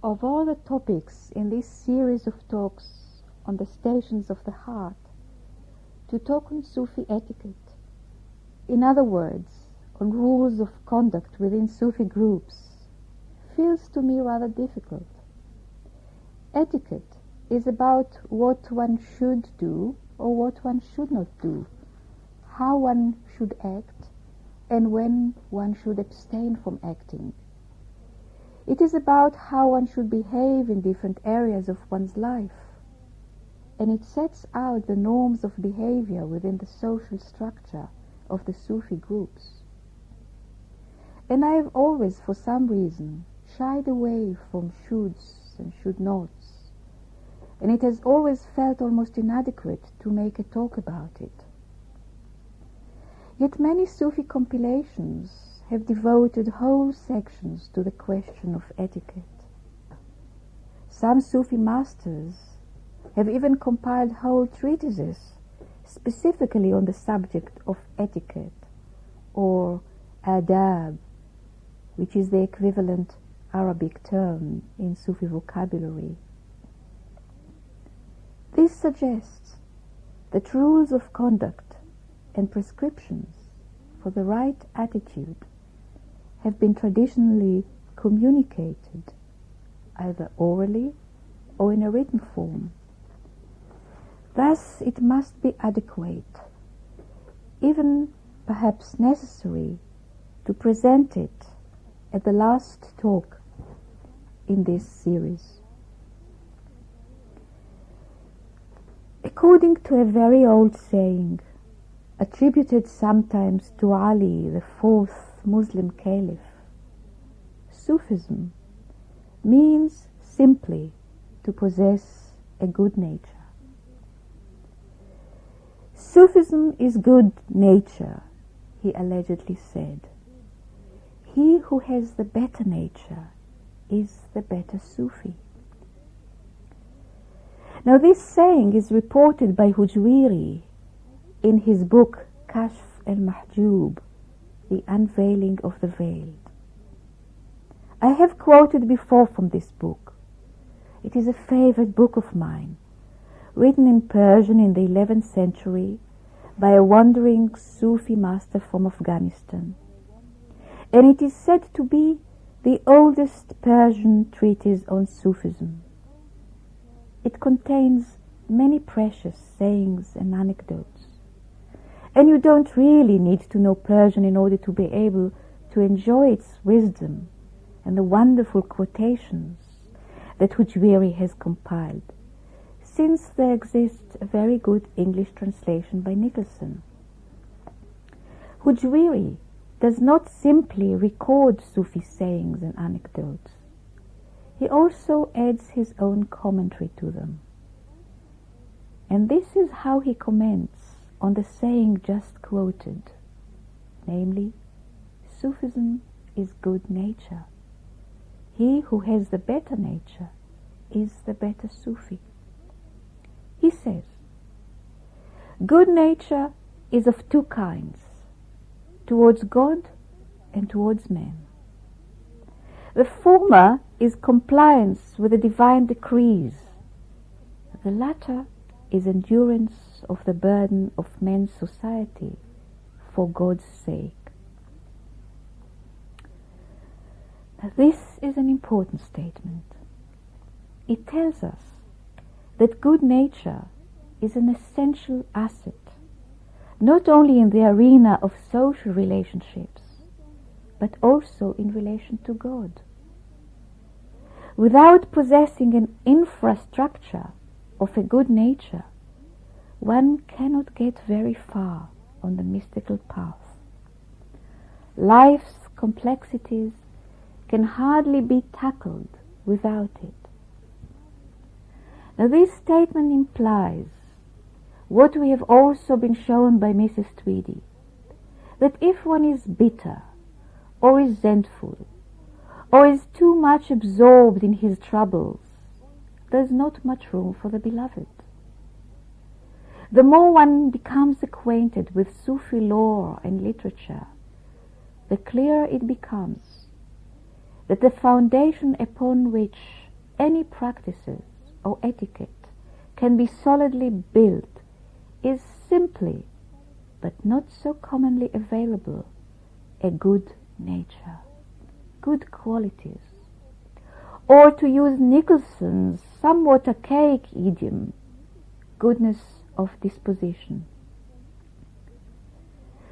Of all the topics in this series of talks on the stations of the heart, to talk on Sufi etiquette, in other words, on rules of conduct within Sufi groups, feels to me rather difficult. Etiquette is about what one should do or what one should not do, how one should act, and when one should abstain from acting. It is about how one should behave in different areas of one's life, and it sets out the norms of behavior within the social structure of the Sufi groups. And I have always, for some reason, shied away from shoulds and should nots, and it has always felt almost inadequate to make a talk about it. Yet many Sufi compilations have devoted whole sections to the question of etiquette. Some Sufi masters have even compiled whole treatises specifically on the subject of etiquette, or adab, which is the equivalent Arabic term in Sufi vocabulary. This suggests that rules of conduct and prescriptions for the right attitude have been traditionally communicated, either orally or in a written form. Thus it must be adequate, even perhaps necessary, to present it at the last talk in this series. According to a very old saying, attributed sometimes to Ali, the fourth Muslim caliph, Sufism means simply to possess a good nature. Sufism is good nature, he allegedly said. He who has the better nature is the better Sufi. Now this saying is reported by Hujwiri in his book Kashf al-Mahjub, The Unveiling of the Veiled. I have quoted before from this book. It is a favorite book of mine, written in Persian in the 11th century by a wandering Sufi master from Afghanistan, and it is said to be the oldest Persian treatise on Sufism. It contains many precious sayings and anecdotes, and you don't really need to know Persian in order to be able to enjoy its wisdom and the wonderful quotations that Hujwiri has compiled, since there exists a very good English translation by Nicholson. Hujwiri does not simply record Sufi sayings and anecdotes. He also adds his own commentary to them. And this is how he comments on the saying just quoted, namely, Sufism is good nature. He who has the better nature is the better Sufi. He says, good nature is of two kinds, towards God and towards man. The former is compliance with the divine decrees. The latter is endurance of the burden of man's society for God's sake. Now, this is an important statement. It tells us that good nature is an essential asset, not only in the arena of social relationships, but also in relation to God. Without possessing an infrastructure of a good nature, one cannot get very far on the mystical path. Life's complexities can hardly be tackled without it. Now this statement implies what we have also been shown by Mrs. Tweedy, that if one is bitter or resentful or is too much absorbed in his troubles, there is not much room for the beloved. The more one becomes acquainted with Sufi lore and literature, the clearer it becomes that the foundation upon which any practices or etiquette can be solidly built is simply, but not so commonly available, a good nature, good qualities. Or to use Nicholson's somewhat archaic idiom, goodness of disposition.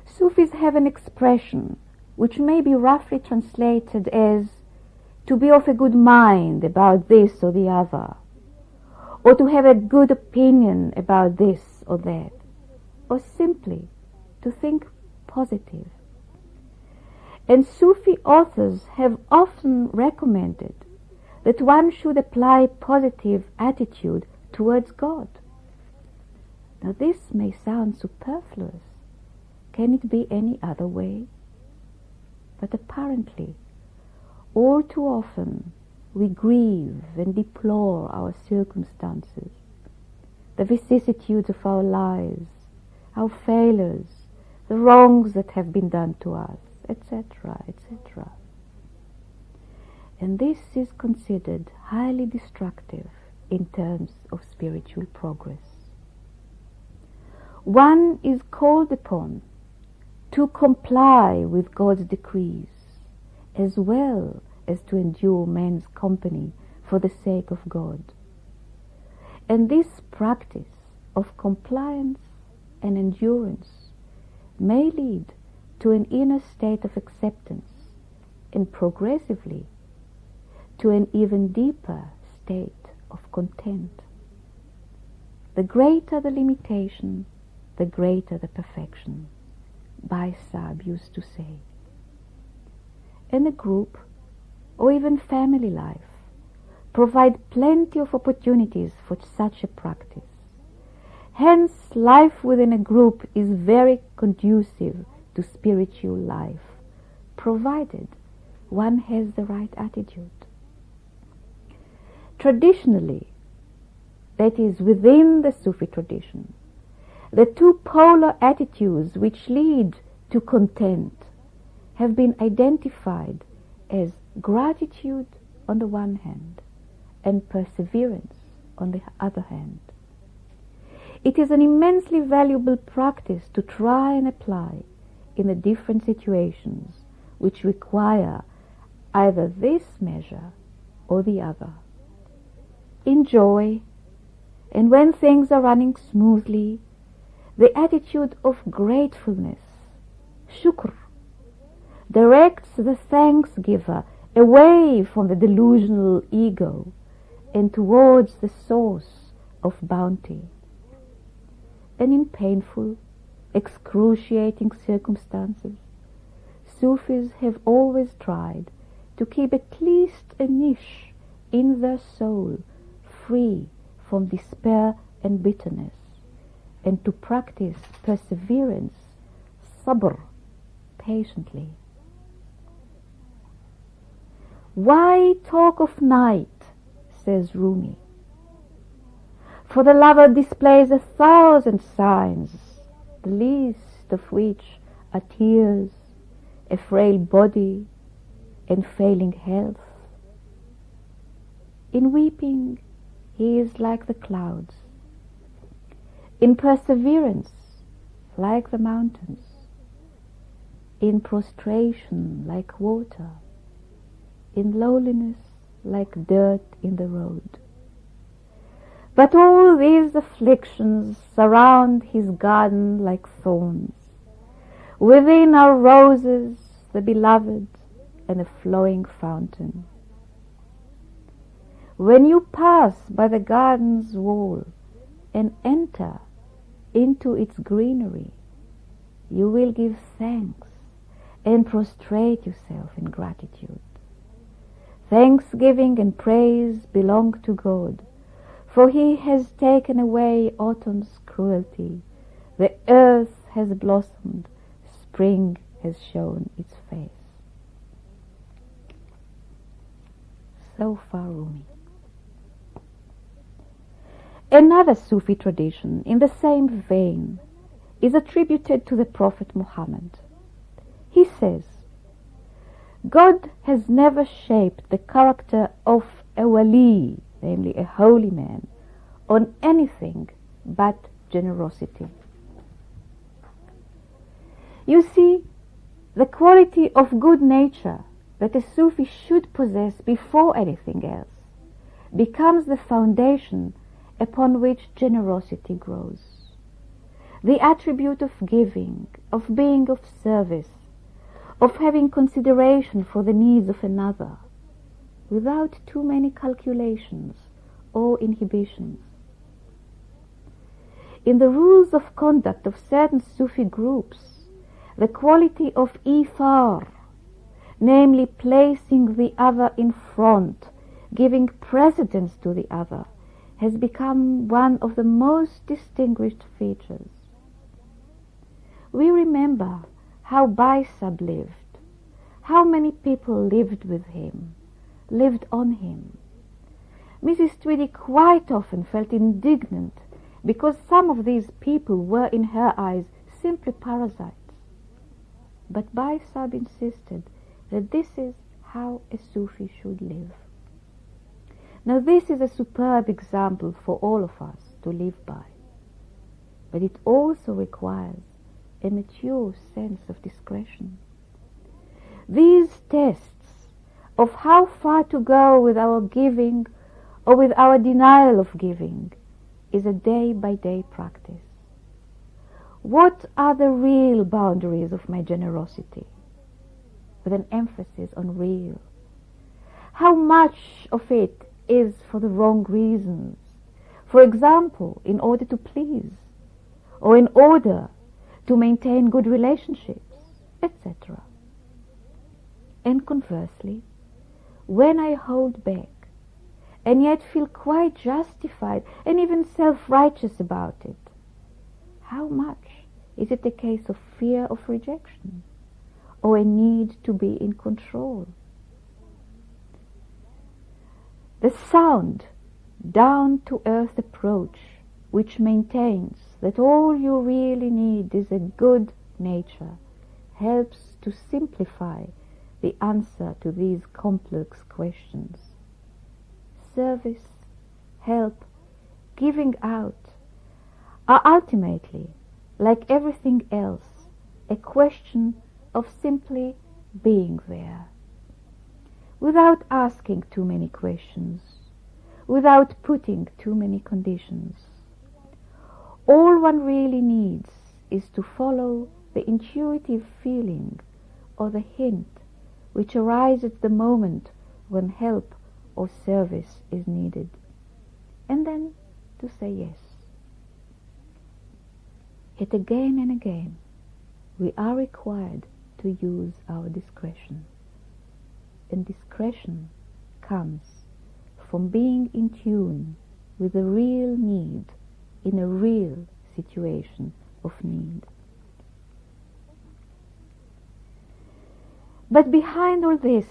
Sufis have an expression which may be roughly translated as to be of a good mind about this or the other, or to have a good opinion about this or that, or simply to think positive. And Sufi authors have often recommended that one should apply positive attitude towards God. Now this may sound superfluous. Can it be any other way? But apparently, all too often we grieve and deplore our circumstances, the vicissitudes of our lives, our failures, the wrongs that have been done to us, etc., etc. And this is considered highly destructive in terms of spiritual progress. One is called upon to comply with God's decrees, as well as to endure men's company for the sake of God. And this practice of compliance and endurance may lead to an inner state of acceptance, and progressively to an even deeper state of content. The greater the limitation, the greater the perfection, Bhai Sahib used to say. And a group, or even family life, provide plenty of opportunities for such a practice. Hence, life within a group is very conducive to spiritual life, provided one has the right attitude. Traditionally, that is, within the Sufi tradition, the two polar attitudes which lead to content have been identified as gratitude on the one hand and perseverance on the other hand. It is an immensely valuable practice to try and apply in the different situations which require either this measure or the other. In joy, and when things are running smoothly, the attitude of gratefulness, shukr, directs the thanksgiver away from the delusional ego and towards the source of bounty. And in painful, excruciating circumstances, Sufis have always tried to keep at least a niche in their soul free from despair and bitterness, and to practice perseverance, sabr, patiently. Why talk of night, says Rumi, for the lover displays 1,000 signs, the least of which are tears, a frail body, and failing health. In weeping, he is like the clouds. In perseverance, like the mountains. In prostration, like water. In lowliness, like dirt in the road. But all these afflictions surround his garden like thorns. Within are roses, the beloved, and a flowing fountain. When you pass by the garden's wall and enter into its greenery, you will give thanks and prostrate yourself in gratitude. Thanksgiving and praise belong to God, for he has taken away autumn's cruelty. The earth has blossomed, spring has shown its face. So far Rumi. Another Sufi tradition in the same vein is attributed to the Prophet Muhammad. He says, God has never shaped the character of a wali, namely a holy man, on anything but generosity. You see, the quality of good nature that a Sufi should possess before anything else becomes the foundation upon which generosity grows. The attribute of giving, of being of service, of having consideration for the needs of another, without too many calculations or inhibitions. In the rules of conduct of certain Sufi groups, the quality of ithar, namely placing the other in front, giving precedence to the other, has become one of the most distinguished features. We remember how Baisab lived, how many people lived with him, lived on him. Mrs. Tweedy quite often felt indignant because some of these people were in her eyes simply parasites. But Baisab insisted that this is how a Sufi should live. Now this is a superb example for all of us to live by, but it also requires a mature sense of discretion. These tests of how far to go with our giving or with our denial of giving is a day-by-day practice. What are the real boundaries of my generosity? With an emphasis on real. How much of it is for the wrong reasons? For example, in order to please, or in order to maintain good relationships, etc. And conversely, when I hold back, and yet feel quite justified and even self-righteous about it, how much is it a case of fear of rejection or a need to be in control? The sound, down-to-earth approach which maintains that all you really need is a good nature helps to simplify the answer to these complex questions. Service, help, giving out are ultimately, like everything else, a question of simply being there, without asking too many questions, without putting too many conditions. All one really needs is to follow the intuitive feeling or the hint which arises at the moment when help or service is needed, and then to say yes. Yet again and again, we are required to use our discretion. And discretion comes from being in tune with a real need in a real situation of need. But behind all this,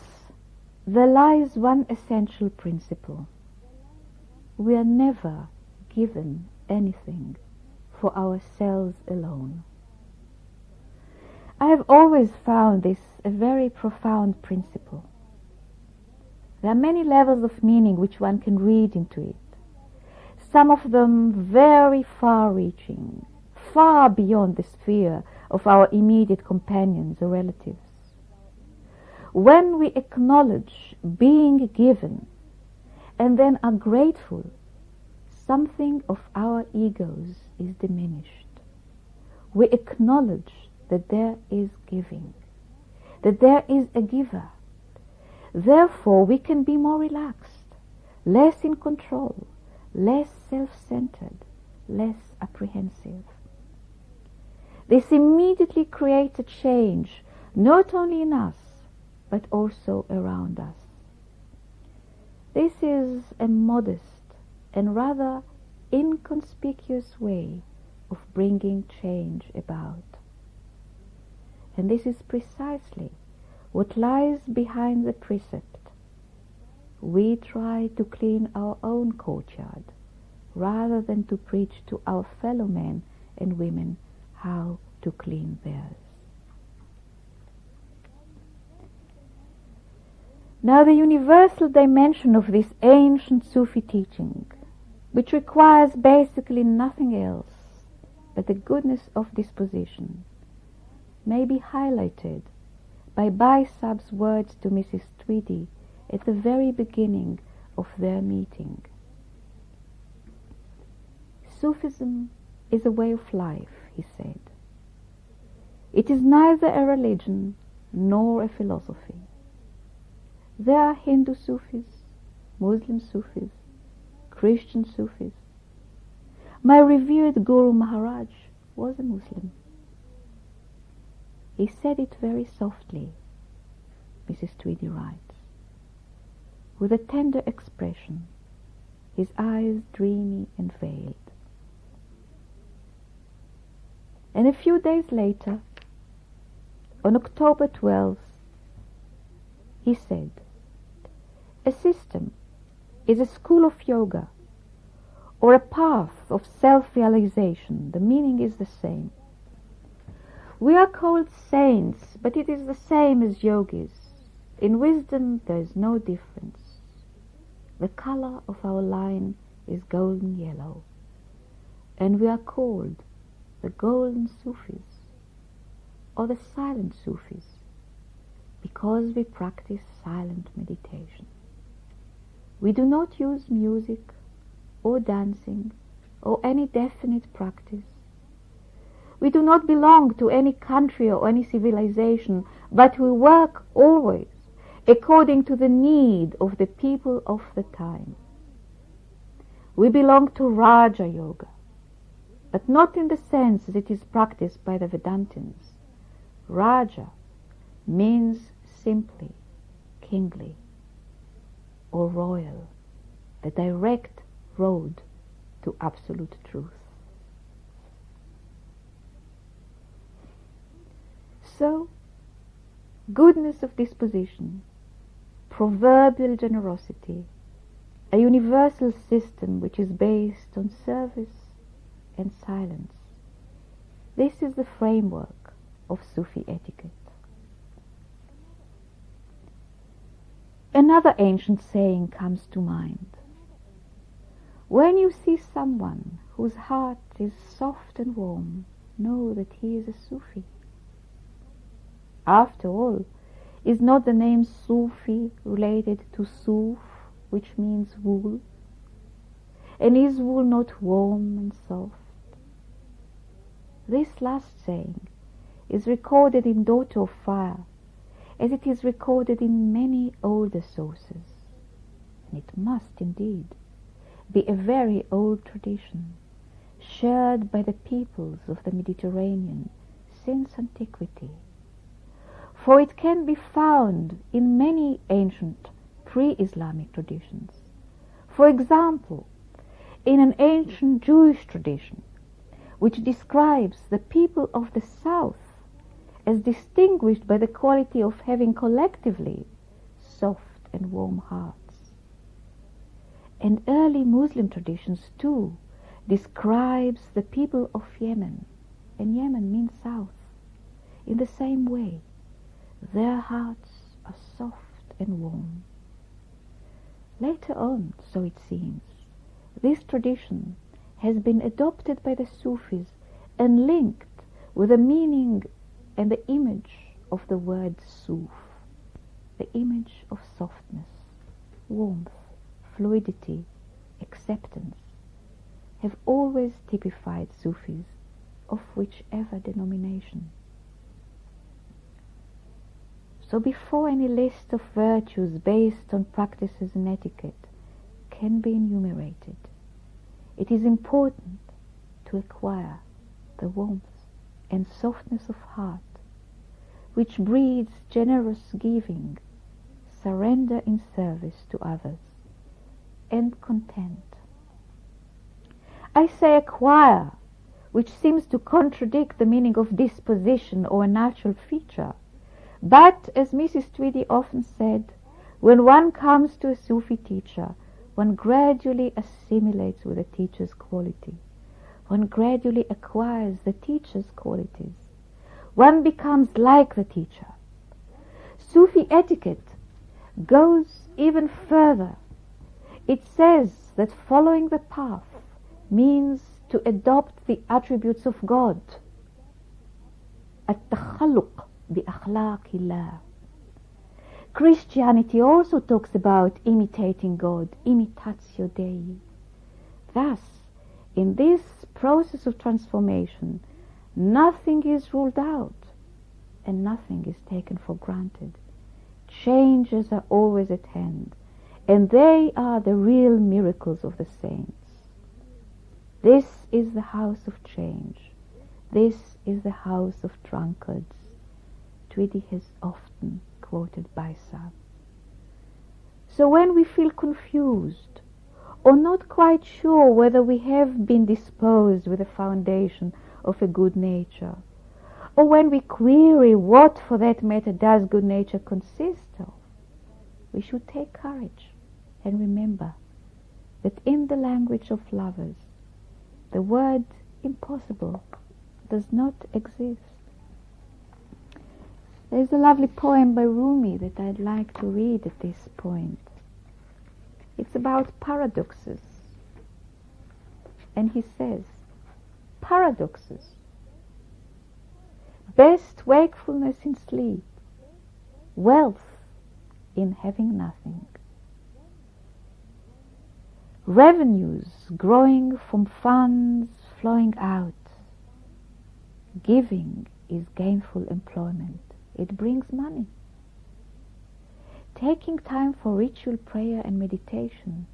there lies one essential principle. We are never given anything for ourselves alone. I have always found this a very profound principle. There are many levels of meaning which one can read into it, some of them very far-reaching, far beyond the sphere of our immediate companions or relatives. When we acknowledge being given and then are grateful, something of our egos is diminished. We acknowledge that there is giving, that there is a giver. Therefore, we can be more relaxed, less in control, less self-centered, less apprehensive. This immediately creates a change, not only in us, but also around us. This is a modest and rather inconspicuous way of bringing change about. And this is precisely what lies behind the precept. We try to clean our own courtyard rather than to preach to our fellow men and women how to clean theirs. Now the universal dimension of this ancient Sufi teaching, which requires basically nothing else but the goodness of disposition, may be highlighted by Baisab's words to Mrs. Tweedy at the very beginning of their meeting. Sufism is a way of life, he said. It is neither a religion nor a philosophy. There are Hindu Sufis, Muslim Sufis, Christian Sufis. My revered Guru Maharaj was a Muslim. He said it very softly, Mrs. Tweedy writes, with a tender expression, his eyes dreamy and veiled. And a few days later, on October 12th, he said, a system is a school of yoga or a path of self-realization. The meaning is the same. We are called saints, but it is the same as yogis. In wisdom there is no difference. The color of our line is golden yellow, and we are called the golden Sufis or the silent Sufis because we practice silent meditation. We do not use music or dancing or any definite practice. We do not belong to any country or any civilization, but we work always according to the need of the people of the time. We belong to Raja Yoga, but not in the sense that it is practiced by the Vedantins. Raja means simply kingly or royal, the direct road to absolute truth. So, goodness of disposition, proverbial generosity, a universal system which is based on service and silence. This is the framework of Sufi etiquette. Another ancient saying comes to mind. When you see someone whose heart is soft and warm, know that he is a Sufi. After all, is not the name Sufi related to Suf, which means wool? And is wool not warm and soft? This last saying is recorded in Daughter of Fire, as it is recorded in many older sources. And it must indeed be a very old tradition, shared by the peoples of the Mediterranean since antiquity. For it can be found in many ancient pre-Islamic traditions. For example, in an ancient Jewish tradition, which describes the people of the south as distinguished by the quality of having collectively soft and warm hearts. And early Muslim traditions too describes the people of Yemen, and Yemen means south, in the same way. Their hearts are soft and warm. Later on, so it seems, this tradition has been adopted by the Sufis and linked with the meaning and the image of the word Suf, the image of softness, warmth, fluidity, acceptance, have always typified Sufis of whichever denomination. So before any list of virtues based on practices and etiquette can be enumerated, it is important to acquire the warmth and softness of heart, which breeds generous giving, surrender in service to others, and content. I say acquire, which seems to contradict the meaning of disposition or a natural feature. But, as Mrs. Tweedy often said, when one comes to a Sufi teacher, one gradually assimilates with the teacher's quality. One gradually acquires the teacher's qualities. One becomes like the teacher. Sufi etiquette goes even further. It says that following the path means to adopt the attributes of God. التخلق بأخلاق الله. Christianity also talks about imitating God, imitatio Dei. Thus, in this process of transformation, nothing is ruled out and nothing is taken for granted. Changes are always at hand, and they are the real miracles of the saints. This is the house of change. This is the house of drunkards. Tweedy has often quoted Baisa. So when we feel confused or not quite sure whether we have been disposed with the foundation of a good nature, or when we query what, for that matter, does good nature consist of, we should take courage and remember that in the language of lovers, the word impossible does not exist. There's a lovely poem by Rumi that I'd like to read at this point. It's about paradoxes. And he says, paradoxes. Best wakefulness in sleep, wealth in having nothing. Revenues growing from funds flowing out. Giving is gainful employment. It brings money. Taking time for ritual prayer and meditation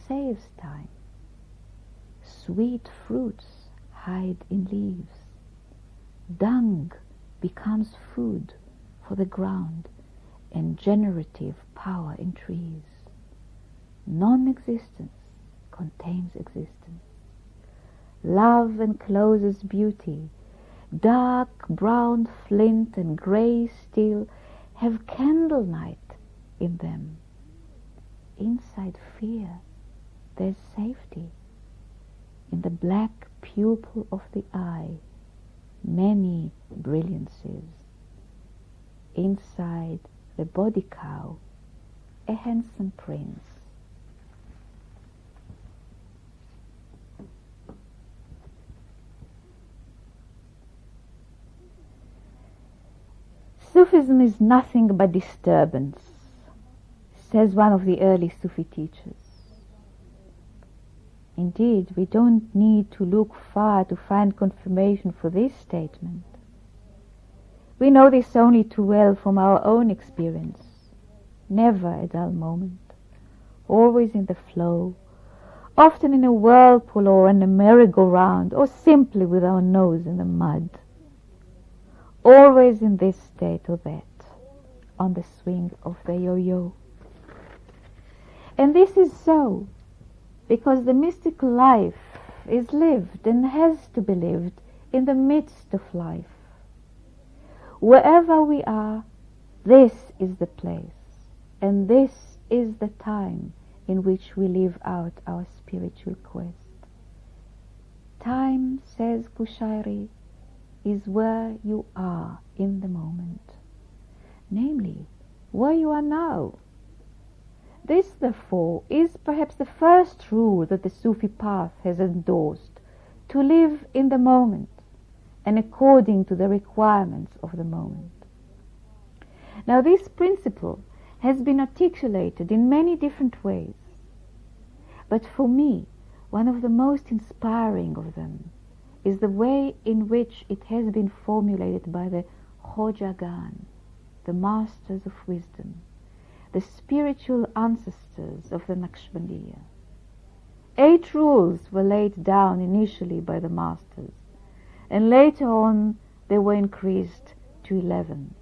saves time. Sweet fruits hide in leaves. Dung becomes food for the ground and generative power in trees. Non-existence contains existence. Love encloses beauty. Dark brown flint and grey steel have candle night in them. Inside fear there's safety. In the black pupil of the eye, many brilliancies. Inside the body cow, a handsome prince. Sufism is nothing but disturbance, says one of the early Sufi teachers. Indeed, we don't need to look far to find confirmation for this statement. We know this only too well from our own experience. Never a dull moment, always in the flow, often in a whirlpool or in a merry-go-round, or simply with our nose in the mud. Always in this state or that, on the swing of the yo-yo. And this is so because the mystical life is lived and has to be lived in the midst of life. Wherever we are, this is the place, and this is the time in which we live out our spiritual quest. Time, says Kushairi, is where you are in the moment, namely, where you are now. This, therefore, is perhaps the first rule that the Sufi path has endorsed, to live in the moment and according to the requirements of the moment. Now, this principle has been articulated in many different ways, but for me, one of the most inspiring of them is the way in which it has been formulated by the Khojagan, the masters of wisdom, the spiritual ancestors of the Naqshbandiya. 8 rules were laid down initially by the masters, and later on they were increased to 11.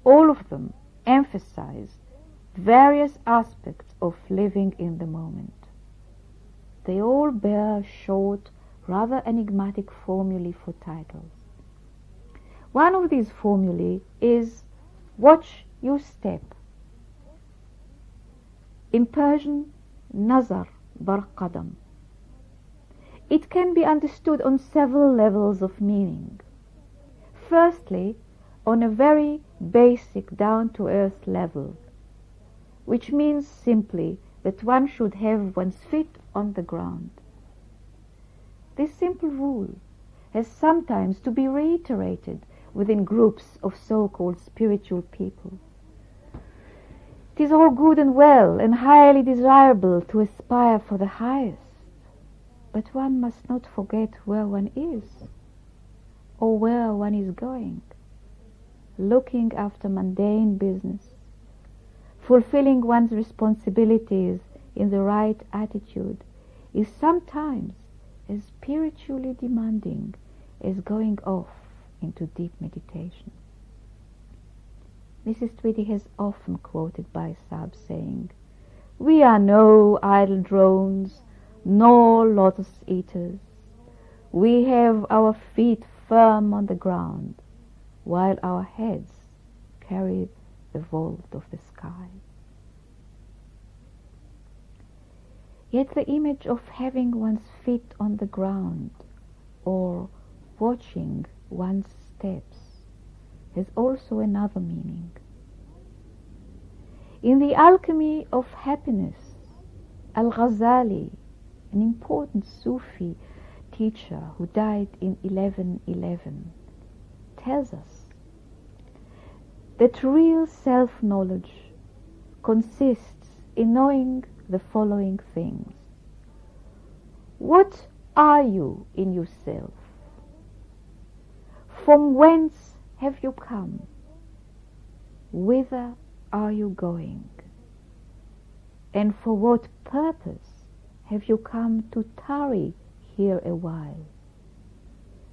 All of them emphasize various aspects of living in the moment. They all bear short, rather enigmatic formulae for titles. One of these formulae is watch your step. In Persian, nazar bar qadam. It can be understood on several levels of meaning. Firstly, on a very basic, down-to-earth level. which means simply that one should have one's feet on the ground. This simple rule has sometimes to be reiterated within groups of so-called spiritual people. It is all good and well and highly desirable to aspire for the highest, but one must not forget where one is or where one is going. Looking after mundane business, fulfilling one's responsibilities in the right attitude is sometimes as spiritually demanding as going off into deep meditation. Mrs. Tweedy has often quoted Baisab saying, "We are no idle drones, nor lotus eaters. We have our feet firm on the ground, while our heads carry the vault of the sky." Yet the image of having one's feet on the ground or watching one's steps has also another meaning. In the Alchemy of Happiness, Al-Ghazali, an important Sufi teacher who died in 1111, tells us that real self-knowledge consists in knowing the following things. What are you in yourself? From whence have you come? Whither are you going? And for what purpose have you come to tarry here a while?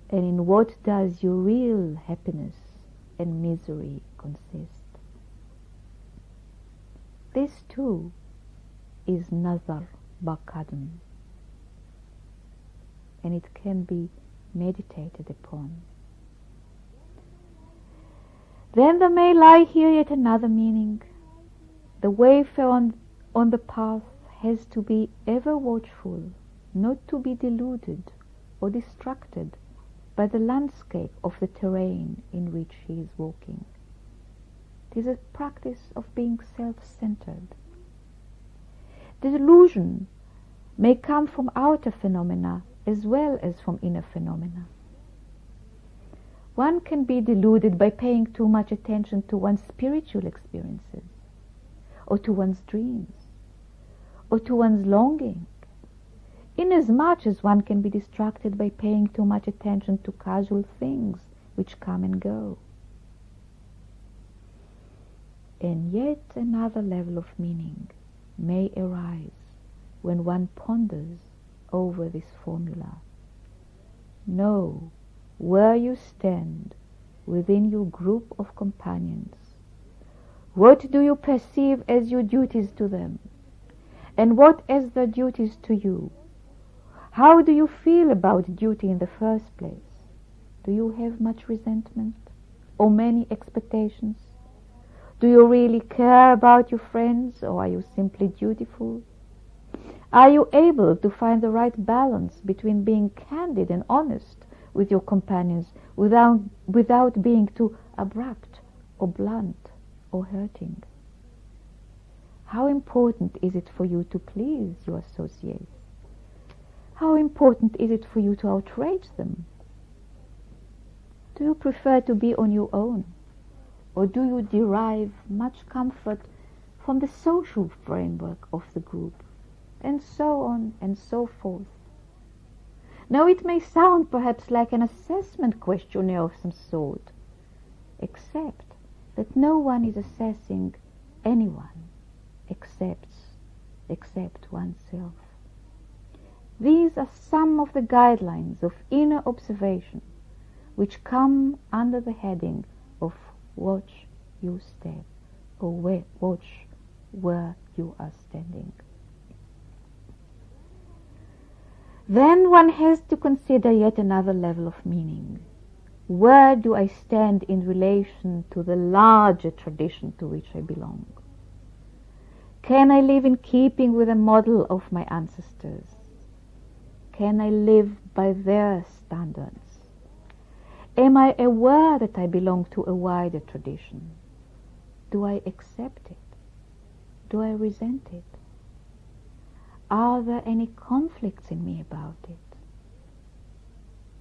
And in what does your real happiness and misery consist? This too is Nazar Bakadun, and it can be meditated upon. Then there may lie here yet another meaning. The wayfarer on the path has to be ever watchful, not to be deluded or distracted by the landscape of the terrain in which he is walking. It is a practice of being self-centered. The delusion may come from outer phenomena as well as from inner phenomena. One can be deluded by paying too much attention to one's spiritual experiences, or to one's dreams, or to one's longing, inasmuch as one can be distracted by paying too much attention to casual things which come and go. And yet another level of meaning may arise when one ponders over this formula. Know where you stand within your group of companions. What do you perceive as your duties to them? And what as their duties to you? How do you feel about duty in the first place? Do you have much resentment or many expectations? Do you really care about your friends, or are you simply dutiful? Are you able to find the right balance between being candid and honest with your companions without being too abrupt or blunt or hurting? How important is it for you to please your associates? How important is it for you to outrage them? Do you prefer to be on your own, or do you derive much comfort from the social framework of the group? And so on and so forth. Now it may sound perhaps like an assessment questionnaire of some sort, except that no one is assessing anyone except oneself. These are some of the guidelines of inner observation which come under the heading of watch your step, or watch where you are standing. Then one has to consider yet another level of meaning. Where do I stand in relation to the larger tradition to which I belong? Can I live in keeping with the model of my ancestors? Can I live by their standards? Am I aware that I belong to a wider tradition? Do I accept it? Do I resent it? Are there any conflicts in me about it?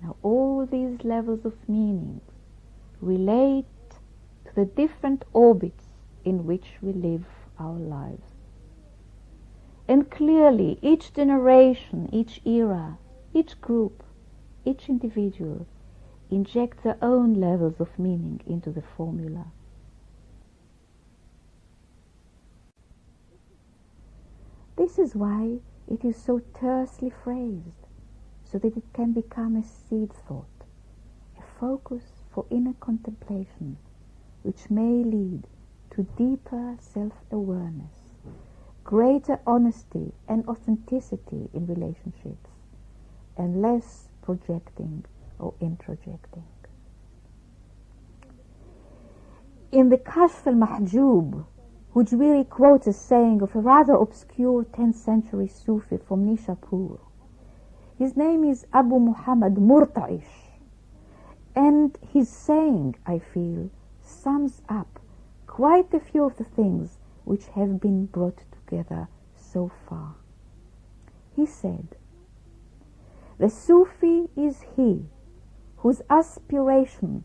Now all these levels of meaning relate to the different orbits in which we live our lives. And clearly each generation, each era, each group, each individual inject their own levels of meaning into the formula. This is why it is so tersely phrased, so that it can become a seed thought, a focus for inner contemplation, which may lead to deeper self-awareness, greater honesty and authenticity in relationships, and less projecting or introjecting. In the Kashf al-Mahjub, Hujwiri quotes a saying of a rather obscure 10th century Sufi from Nishapur. His name is Abu Muhammad Murta'ish, and his saying, I feel, sums up quite a few of the things which have been brought together so far. He said, "The Sufi is he whose aspiration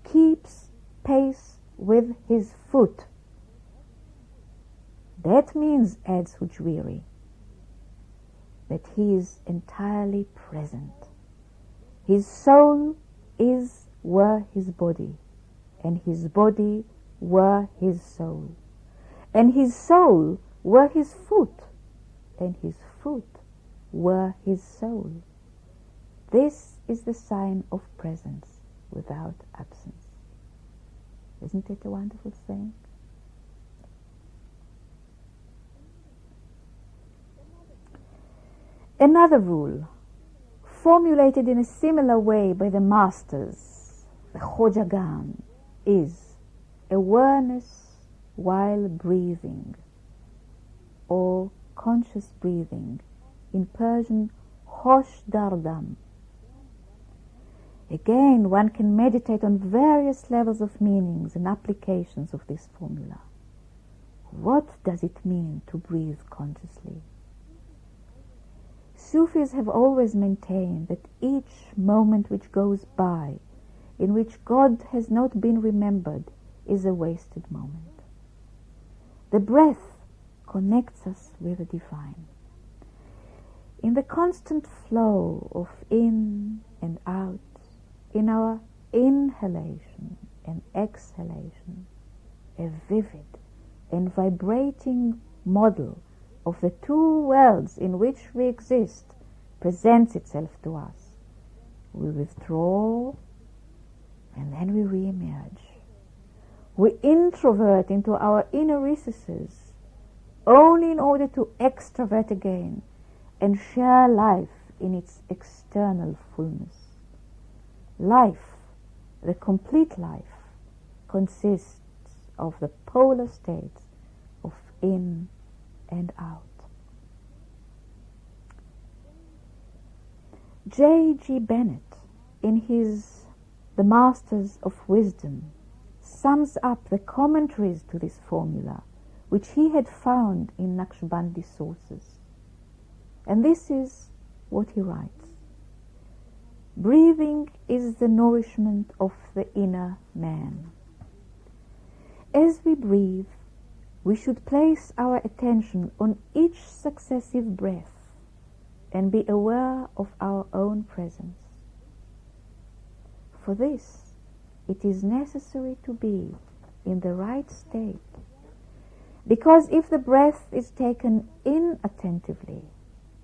keeps pace with his foot." That means, adds Hujwiri, that he is entirely present. His soul is were his body, and his body were his soul, and his soul were his foot, and his foot were his soul. This is the sign of presence without absence. Isn't it a wonderful saying? Another rule, formulated in a similar way by the masters, the Khojagan, is awareness while breathing, or conscious breathing, in Persian, hosh dardam. Again, one can meditate on various levels of meanings and applications of this formula. What does it mean to breathe consciously? Sufis have always maintained that each moment which goes by, in which God has not been remembered, is a wasted moment. The breath connects us with the divine. In the constant flow of in and out, in our inhalation and exhalation, a vivid and vibrating model of the two worlds in which we exist presents itself to us. We withdraw and then we re-emerge. We introvert into our inner recesses only in order to extrovert again and share life in its external fullness. Life, the complete life, consists of the polar states of in and out. J.G. Bennett, in his The Masters of Wisdom, sums up the commentaries to this formula, which he had found in Naqshbandi sources. And this is what he writes: breathing is the nourishment of the inner man. As we breathe, we should place our attention on each successive breath and be aware of our own presence. For this, it is necessary to be in the right state, because if the breath is taken in attentively,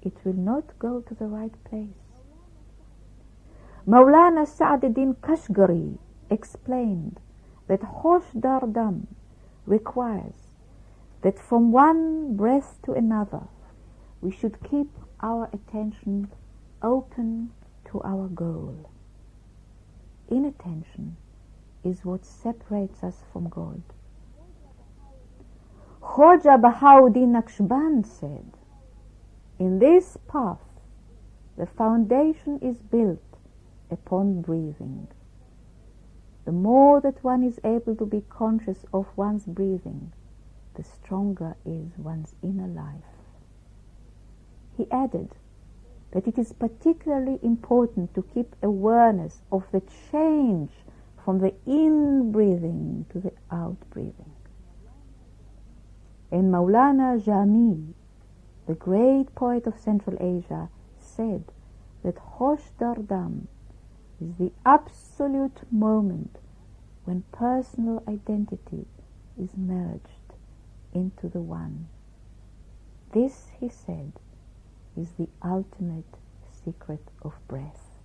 it will not go to the right place. Maulana Sa'd-Din Kashgari explained that Hosh Dardam requires that from one breath to another we should keep our attention open to our goal. Inattention is what separates us from God. Khoja Bahauddin Naqshband said, "In this path, the foundation is built upon breathing. The more that one is able to be conscious of one's breathing, the stronger is one's inner life. He added that it is particularly important to keep awareness of the change from the in-breathing to the out-breathing. And Maulana Jami, the great poet of Central Asia, said that Hosh Dardam is the absolute moment when personal identity is merged into the one. This, he said, is the ultimate secret of breath.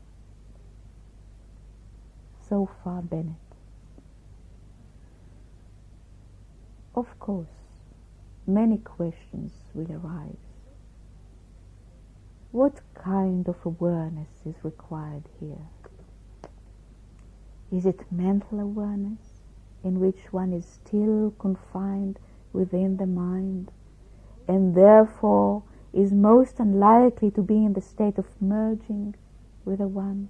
So far, Bennett. Of course, many questions will arise. What kind of awareness is required here? Is it mental awareness, in which one is still confined within the mind, and therefore is most unlikely to be in the state of merging with the one?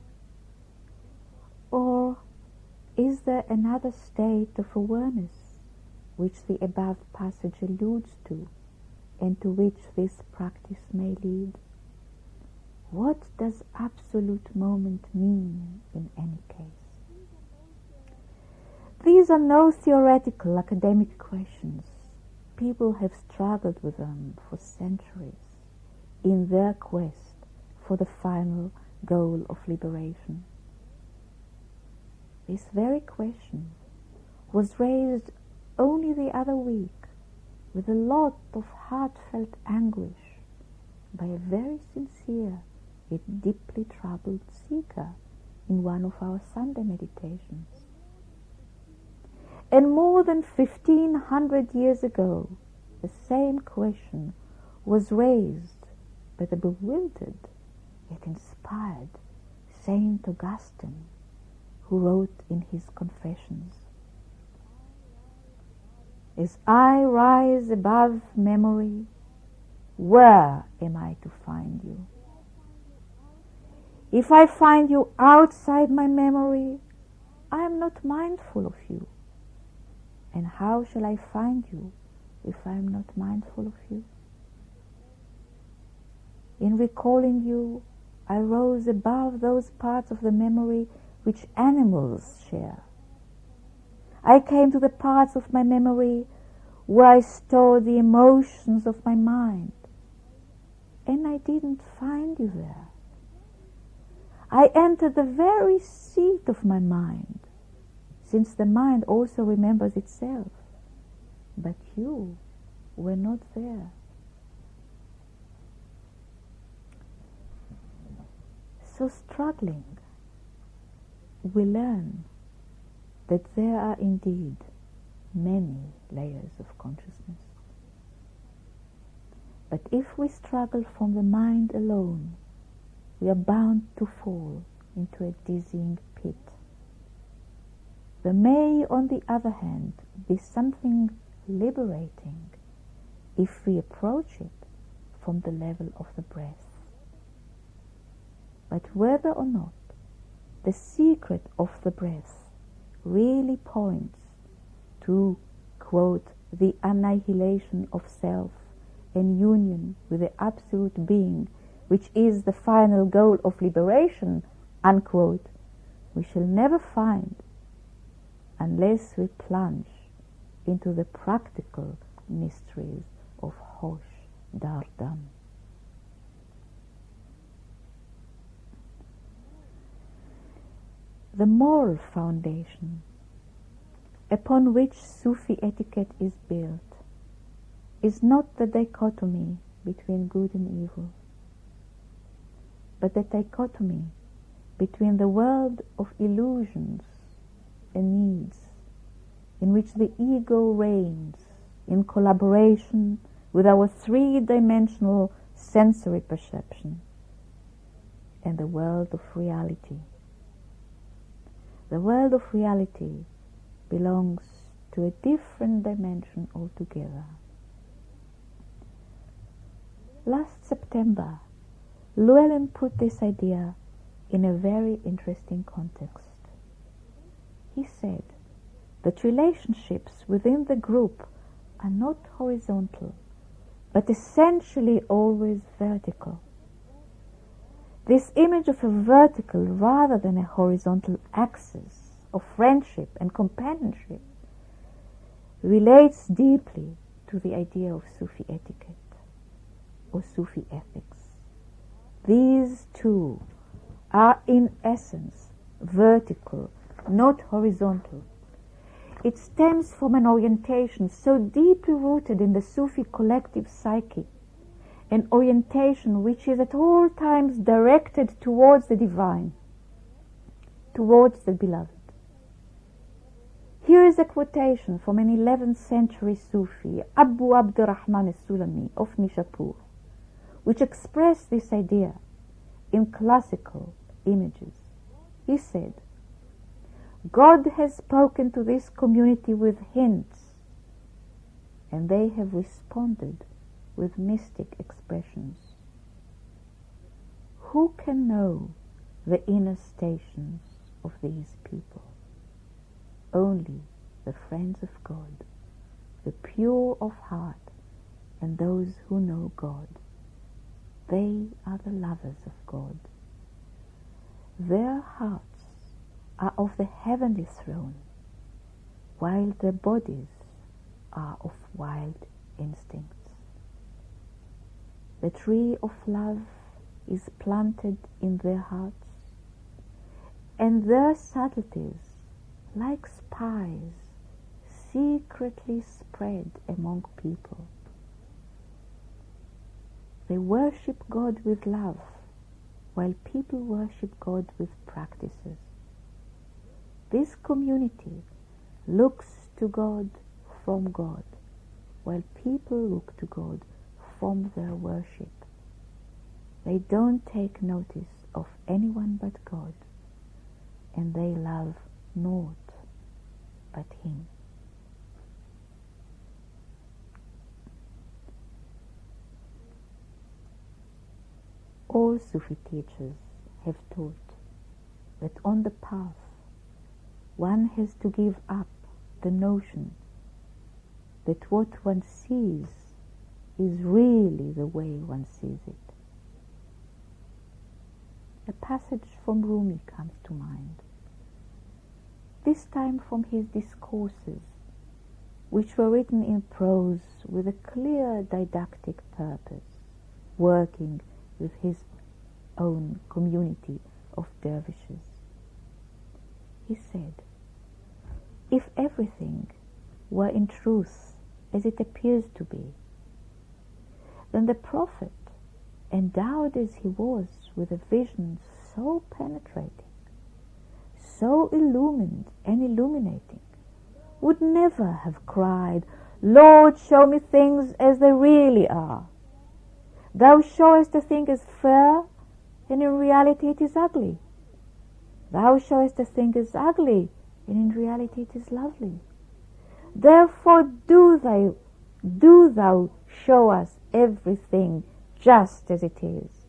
Or is there another state of awareness which the above passage alludes to, and to which this practice may lead? What does absolute moment mean in any case? These are no theoretical academic questions. People have struggled with them for centuries in their quest for the final goal of liberation. This very question was raised only the other week with a lot of heartfelt anguish by a very sincere yet deeply troubled seeker in one of our Sunday meditations. And more than 1500 years ago, the same question was raised by the bewildered yet inspired Saint Augustine, who wrote in his Confessions, "As I rise above memory, where am I to find you? If I find you outside my memory, I am not mindful of you. And how shall I find you if I am not mindful of you? In recalling you, I rose above those parts of the memory which animals share. I came to the parts of my memory where I store the emotions of my mind, and I didn't find you there. I entered the very seat of my mind, since the mind also remembers itself, but you were not there." So struggling, we learn that there are indeed many layers of consciousness. But if we struggle from the mind alone, we are bound to fall into a dizzying pit. There may, on the other hand, be something liberating if we approach it from the level of the breath. But whether or not the secret of the breath really points to, quote, the annihilation of self and union with the absolute being, which is the final goal of liberation, unquote, we shall never find unless we plunge into the practical mysteries of Hosh Dardam. The moral foundation upon which Sufi etiquette is built is not the dichotomy between good and evil, but the dichotomy between the world of illusions and needs, in which the ego reigns in collaboration with our three-dimensional sensory perception, and the world of reality. The world of reality belongs to a different dimension altogether. Last September, Llewellyn put this idea in a very interesting context. He said that relationships within the group are not horizontal, but essentially always vertical. This image of a vertical rather than a horizontal axis of friendship and companionship relates deeply to the idea of Sufi etiquette or Sufi ethics. These two are in essence vertical, not horizontal. It stems from an orientation so deeply rooted in the Sufi collective psyche, an orientation which is at all times directed towards the divine, towards the beloved. Here is a quotation from an 11th century Sufi, Abu Abdurrahman al-Sulami of Nishapur, which expressed this idea in classical images. He said, "God has spoken to this community with hints, and they have responded with mystic expressions. Who can know the inner stations of these people? Only the friends of God, the pure of heart, and those who know God. They are the lovers of God. Their hearts are of the heavenly throne, while their bodies are of wild instincts. The tree of love is planted in their hearts, and their subtleties, like spies, secretly spread among people. They worship God with love, while people worship God with practices. This community looks to God from God, while people look to God from their worship. They don't take notice of anyone but God, and they love naught but Him." All Sufi teachers have taught that on the path one has to give up the notion that what one sees is really the way one sees it. A passage from Rumi comes to mind, this time from his discourses, which were written in prose with a clear didactic purpose, working with his own community of dervishes. He said, "If everything were in truth as it appears to be, then the Prophet, endowed as he was with a vision so penetrating, so illumined and illuminating, would never have cried, 'Lord, show me things as they really are. Thou showest a thing as fair, and in reality it is ugly. Thou showest a thing as ugly, and in reality it is lovely. Therefore do thou show us everything just as it is,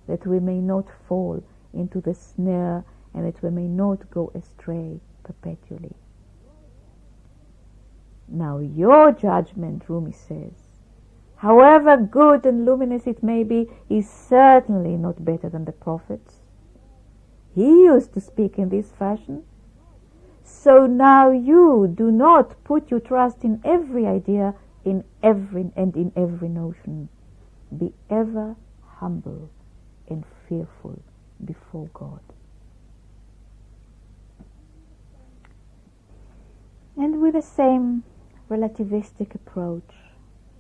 that we may not fall into the snare, and that we may not go astray perpetually.' Now your judgment," Rumi says, "however good and luminous it may be, is certainly not better than the Prophet's. He used to speak in this fashion. So now you do not put your trust in every idea, in every notion. Be ever humble and fearful before God." And with the same relativistic approach,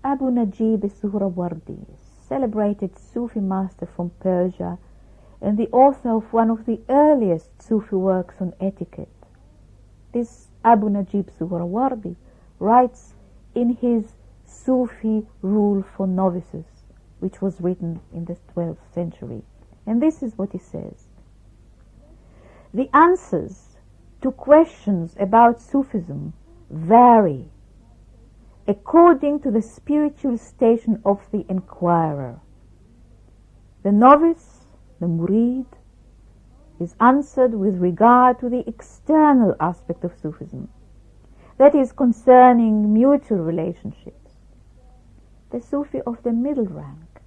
Abu Najib Suhrawardi, celebrated Sufi master from Persia and the author of one of the earliest Sufi works on etiquette, this Abu Najib Suhrawardi writes in his Sufi Rule for Novices, which was written in the 12th century. And this is what he says: "The answers to questions about Sufism vary according to the spiritual station of the inquirer. The novice, the murid, is answered with regard to the external aspect of Sufism, that is, concerning mutual relationships. The Sufi of the middle rank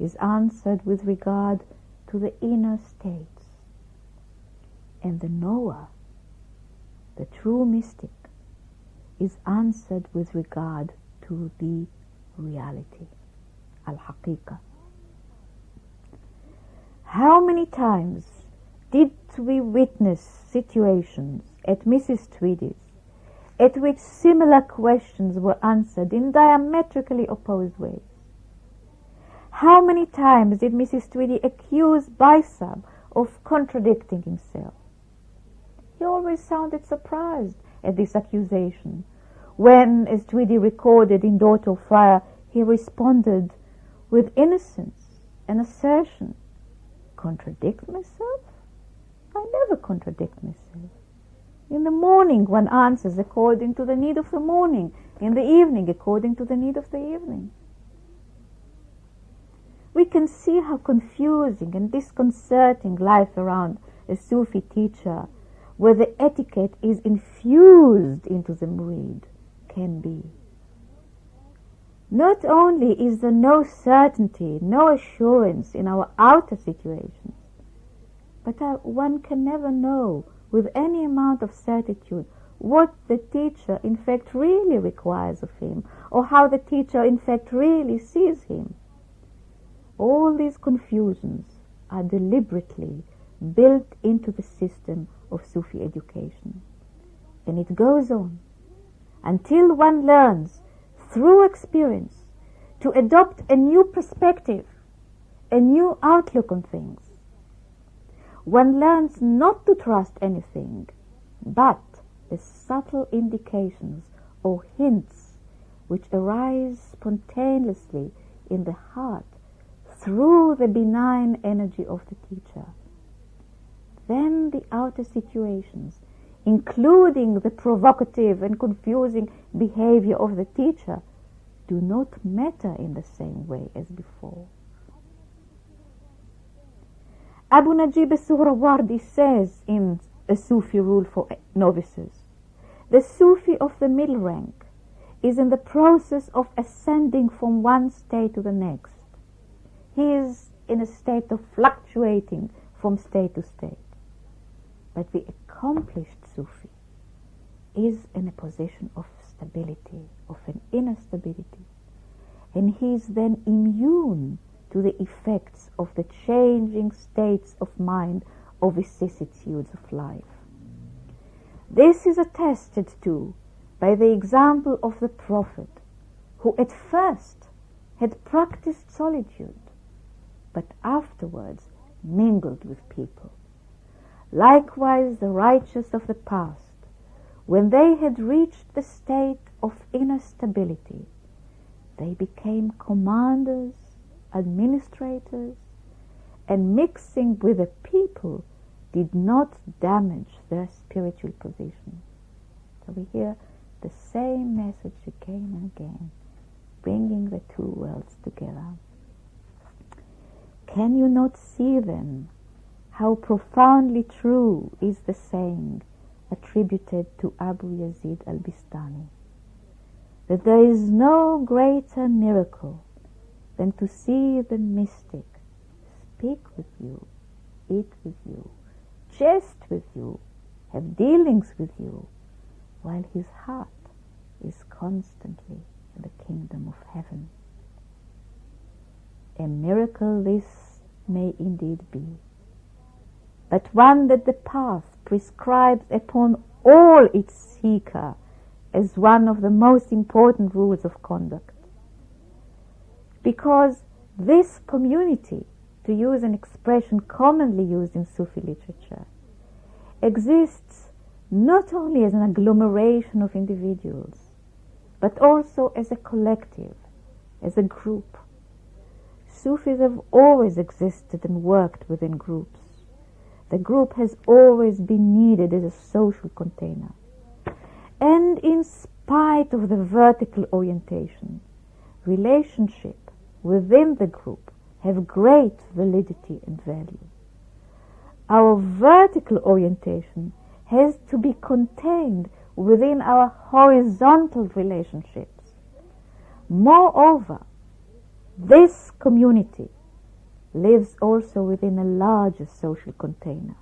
is answered with regard to the inner states, and the knower, the true mystic, is answered with regard to the reality, al-haqiqah. How many times did we witness situations at Mrs. Tweedy's at which similar questions were answered in diametrically opposed ways? How many times did Mrs. Tweedy accuse Baisam of contradicting himself? He always sounded surprised at this accusation, when, as Tweedy recorded in Daughter of Fire, he responded with innocence and assertion, "Contradict myself? I never contradict myself. In the morning one answers according to the need of the morning, in the evening according to the need of the evening." We can see how confusing and disconcerting life around a Sufi teacher, where the etiquette is infused into the murid, can be. Not only is there no certainty, no assurance in our outer situations, but one can never know with any amount of certitude what the teacher in fact really requires of him, or how the teacher in fact really sees him. All these confusions are deliberately built into the system of Sufi education, and it goes on until one learns through experience to adopt a new perspective, a new outlook on things. One learns not to trust anything but the subtle indications or hints which arise spontaneously in the heart through the benign energy of the teacher. Then the outer situations, including the provocative and confusing behavior of the teacher, do not matter in the same way as before. Abu Najib al-Suhrawardi says in A Sufi Rule for Novices, the Sufi of the middle rank is in the process of ascending from one state to the next. He is in a state of fluctuating from state to state. But the accomplished Sufi is in a position of stability, of an inner stability, and he is then immune to the effects of the changing states of mind or vicissitudes of life. This is attested to by the example of the Prophet, who at first had practiced solitude, but afterwards mingled with people. Likewise the righteous of the past, when they had reached the state of inner stability, they became commanders, administrators, and mixing with the people did not damage their spiritual position. So we hear the same message again and again, bringing the two worlds together. Can you not see then how profoundly true is the saying attributed to Abu Yazid al-Bistani, that there is no greater miracle than to see the mystic speak with you, eat with you, jest with you, have dealings with you, while his heart is constantly in the kingdom of heaven. A miracle this may indeed be, but one that the path prescribes upon all its seeker as one of the most important rules of conduct. Because this community, to use an expression commonly used in Sufi literature, exists not only as an agglomeration of individuals, but also as a collective, as a group. Sufis have always existed and worked within groups. The group has always been needed as a social container. And in spite of the vertical orientation, relationship within the group have great validity and value. Our vertical orientation has to be contained within our horizontal relationships. Moreover, This community lives also within a larger social container.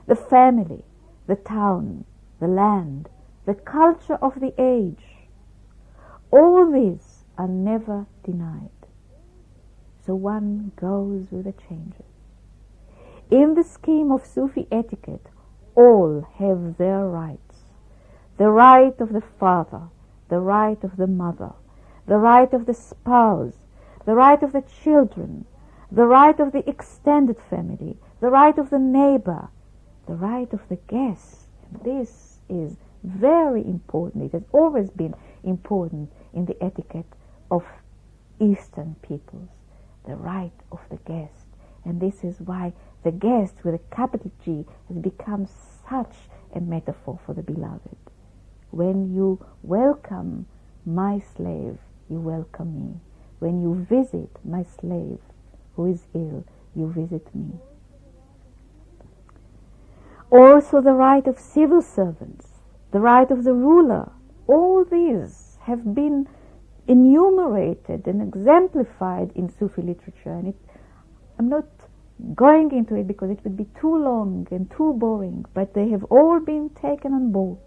The family, the town, the land, the culture of the age, all these are never denied. So one goes with the changes. In the scheme of Sufi etiquette, all have their rights. The right of the father, the right of the mother, the right of the spouse, the right of the children, the right of the extended family, the right of the neighbor, the right of the guest. This is very important. It has always been important in the etiquette of Eastern peoples, the right of the guest. And this is why the guest with a capital G has become such a metaphor for the beloved. When you welcome my slave, you welcome me. When you visit my slave who is ill, you visit me. Also the right of civil servants, the right of the ruler, all these have been enumerated and exemplified in Sufi literature. And I'm not going into it because it would be too long and too boring, but they have all been taken on board.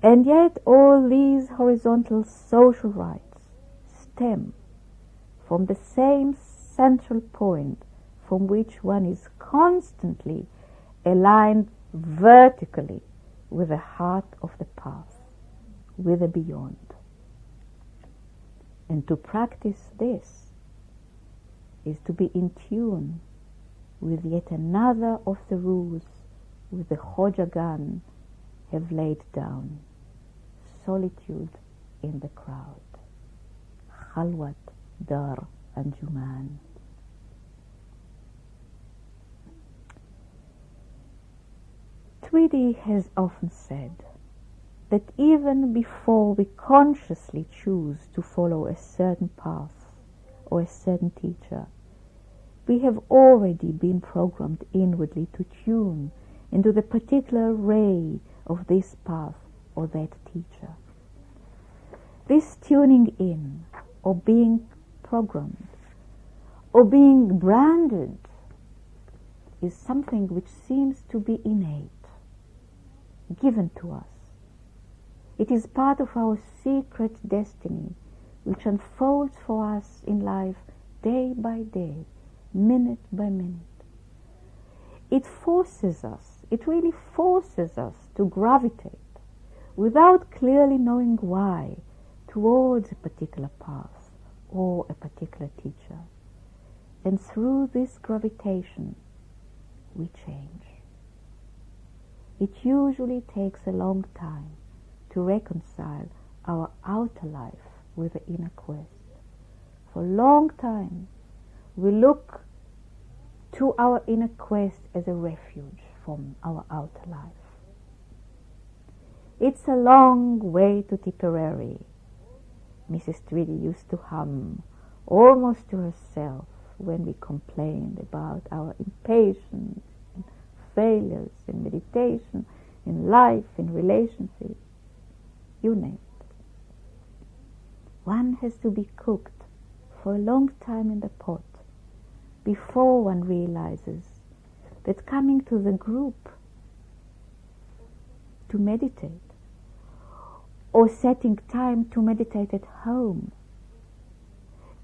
And yet all these horizontal social rights stem from the same central point from which one is constantly aligned vertically with the heart of the path, with the beyond. And to practice this is to be in tune with yet another of the rules which the Khojagan have laid down: solitude in the crowd, Khalwat Dar Anjuman. Tweedy has often said that even before we consciously choose to follow a certain path or a certain teacher, we have already been programmed inwardly to tune into the particular ray of this path or that teacher. This tuning in, or being programmed, or being branded, is something which seems to be innate, given to us. It is part of our secret destiny, which unfolds for us in life day by day, minute by minute. It forces us, it really forces us to gravitate, without clearly knowing why, towards a particular path or a particular teacher. And through this gravitation, we change. It usually takes a long time to reconcile our outer life with the inner quest. For a long time, we look to our inner quest as a refuge from our outer life. It's a long way to Tipperary, Mrs. Tweedy used to hum almost to herself when we complained about our impatience and failures in meditation, in life, in relationships, you name it. One has to be cooked for a long time in the pot before one realizes that coming to the group to meditate, or setting time to meditate at home,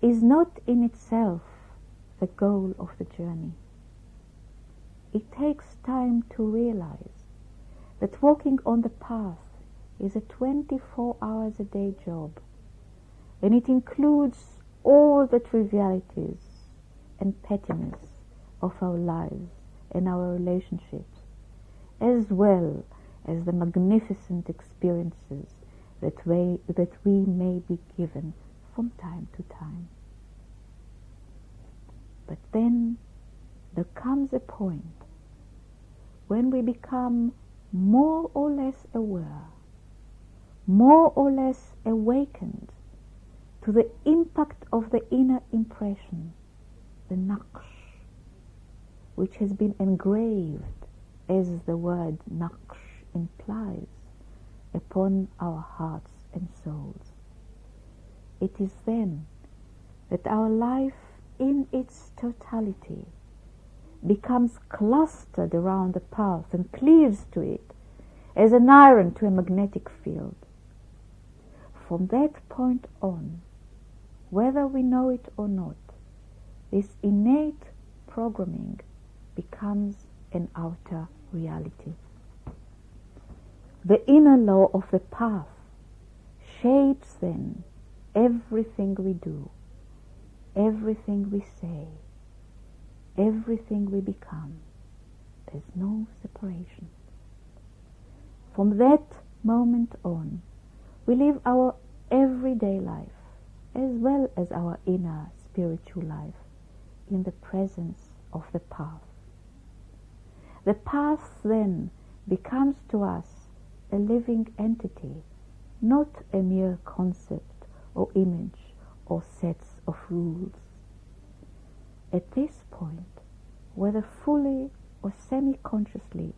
is not in itself the goal of the journey. It takes time to realize that walking on the path is a 24 hours a day job, and it includes all the trivialities and pettiness of our lives and our relationships, as well as the magnificent experiences that we may be given from time to time. But then there comes a point when we become more or less aware, more or less awakened to the impact of the inner impression, the naqsh, which has been engraved, as the word naqsh implies, upon our hearts and souls. it is then that our life in its totality becomes clustered around the path and cleaves to it as an iron to a magnetic field. From that point on, whether we know it or not, this innate programming becomes an outer reality. The inner law of the path shapes then everything we do, everything we say, everything we become. There's no separation. From that moment on, we live our everyday life as well as our inner spiritual life in the presence of the path. The path then becomes to us a living entity, not a mere concept or image or sets of rules. At this point, whether fully or semi-consciously,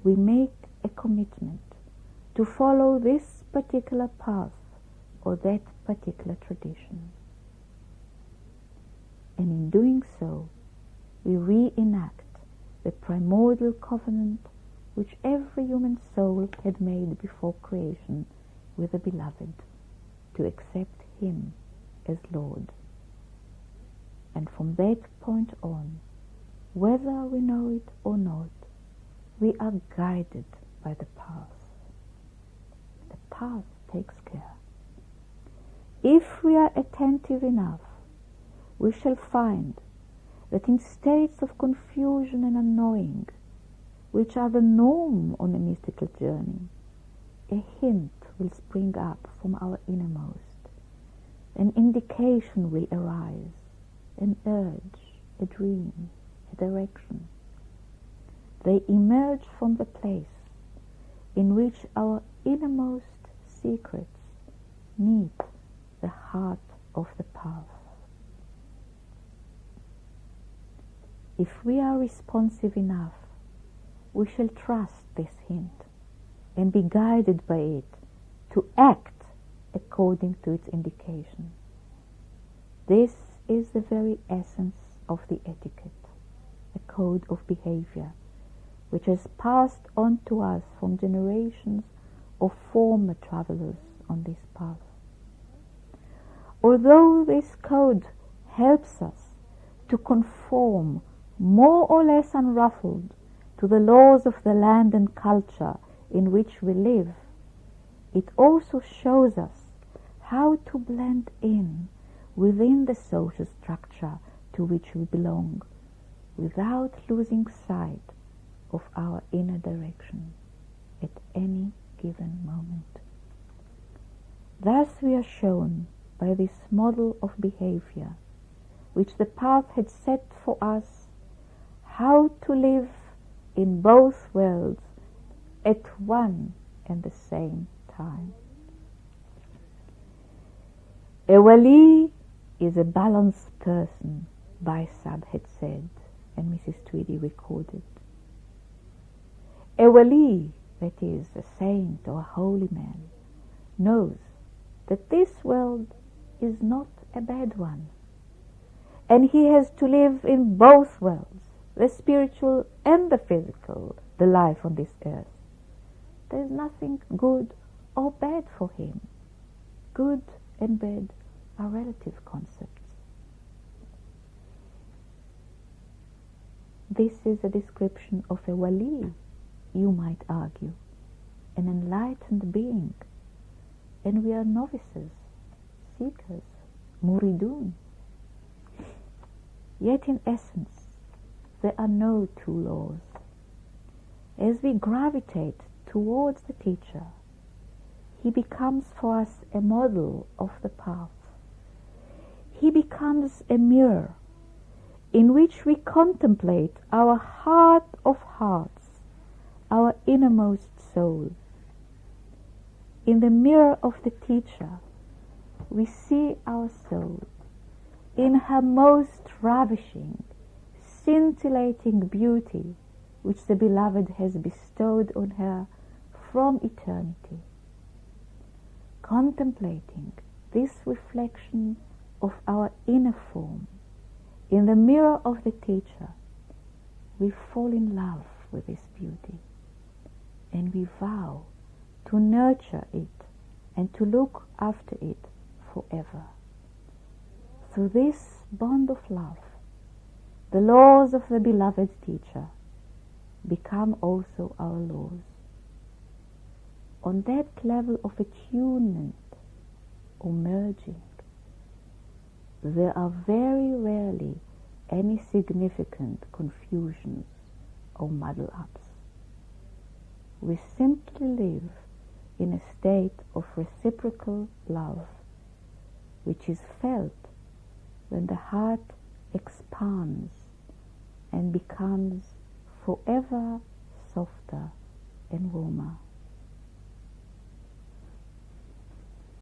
we make a commitment to follow this particular path or that particular tradition. And in doing so, we reenact the primordial covenant which every human soul had made before creation with the Beloved, to accept Him as Lord. And from that point on, whether we know it or not, we are guided by the path. The path takes care. If we are attentive enough, we shall find that in states of confusion and unknowing, which are the norm on a mystical journey, a hint will spring up from our innermost, an indication will arise, an urge, a dream, a direction. They emerge from the place in which our innermost secrets meet the heart of the path. If we are responsive enough, we shall trust this hint and be guided by it to act according to its indication. This is the very essence of the etiquette, a code of behavior which has passed on to us from generations of former travelers on this path. Although this code helps us to conform more or less unruffled to the laws of the land and culture in which we live, it also shows us how to blend in within the social structure to which we belong, without losing sight of our inner direction at any given moment. Thus we are shown by this model of behavior, which the path had set for us, how to live in both worlds at one and the same time. A wali is a balanced person, Baisab had said, and Mrs. Tweedy recorded. A wali, that is, a saint or a holy man, knows that this world is not a bad one, and he has to live in both worlds, the spiritual and the physical, the life on this earth. There is nothing good or bad for him. Good and bad are relative concepts. This is a description of a wali, you might argue, an enlightened being, and we are novices, seekers, muridun. Yet in essence, there are no two laws. As we gravitate towards the teacher, he becomes for us a model of the path. He becomes a mirror in which we contemplate our heart of hearts, our innermost soul. In the mirror of the teacher, we see our soul in her most ravishing, scintillating beauty, which the Beloved has bestowed on her from eternity. Contemplating this reflection of our inner form in the mirror of the teacher, we fall in love with this beauty, and we vow to nurture it and to look after it forever. Through this bond of love, the laws of the beloved teacher become also our laws. On that level of attunement or merging, there are very rarely any significant confusions or muddle-ups. We simply live in a state of reciprocal love, which is felt when the heart expands and becomes forever softer and warmer.